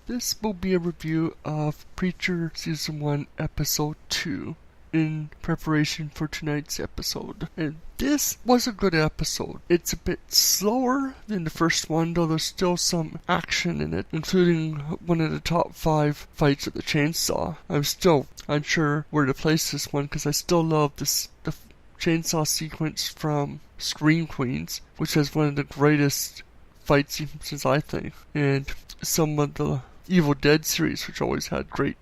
This will be a review of Preacher Season 1, Episode 2, in preparation for tonight's episode. And this was a good episode. It's a bit slower than the first one, though there's still some action in it, including one of the top 5 fights with the chainsaw. I'm still unsure where to place this one, because I still love the chainsaw sequence from Scream Queens, which has one of the greatest fight sequences, I think, and some of the Evil Dead series, which always had great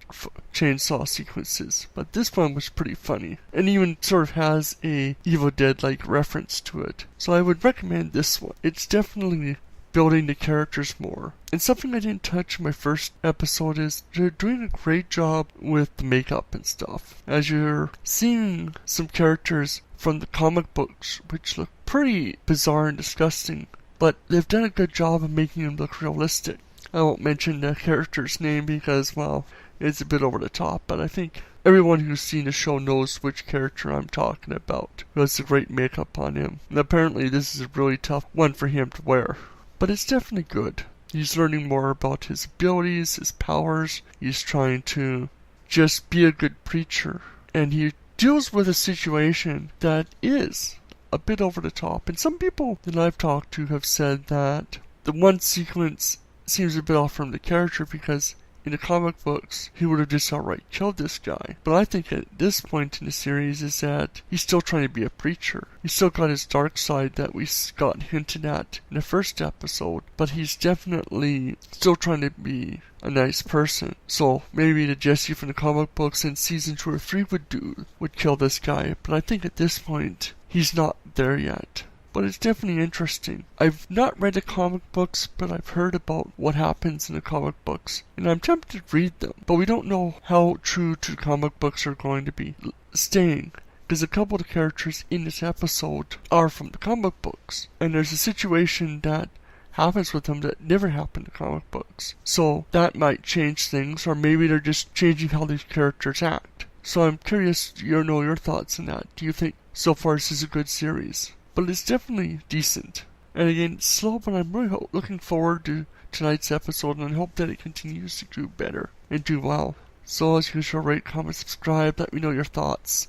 chainsaw sequences. But this one was pretty funny, and even sort of has a Evil Dead-like reference to it. So I would recommend this one. It's definitely building the characters more. And something I didn't touch in my first episode is they're doing a great job with the makeup and stuff. As you're seeing some characters from the comic books, which look pretty bizarre and disgusting, but they've done a good job of making them look realistic. I won't mention the character's name because, well, it's a bit over the top, but I think everyone who's seen the show knows which character I'm talking about, who has the great makeup on him. And apparently this is a really tough one for him to wear. But it's definitely good. He's learning more about his abilities, his powers. He's trying to just be a good preacher. And he deals with a situation that is a bit over the top. And some people that I've talked to have said that the one sequence seems a bit off from the character because in the comic books he would have just outright killed this guy. But I think at this point in the series is that he's still trying to be a preacher. He's still got his dark side that we got hinted at in the first episode, but he's definitely still trying to be a nice person. So maybe the Jesse from the comic books in season 2 or 3 would kill this guy, but I think at this point he's not there yet. But it's definitely interesting. I've not read the comic books, but I've heard about what happens in the comic books, and I'm tempted to read them. But we don't know how true to the comic books are going to be staying, because a couple of the characters in this episode are from the comic books, and there's a situation that happens with them that never happened in the comic books. So that might change things, or maybe they're just changing how these characters act. So I'm curious to know your thoughts on that. Do you think so far this is a good series? But it's definitely decent. And again, it's slow, but I'm really looking forward to tonight's episode, and I hope that it continues to do better and do well. So as usual, rate, comment, subscribe, let me know your thoughts.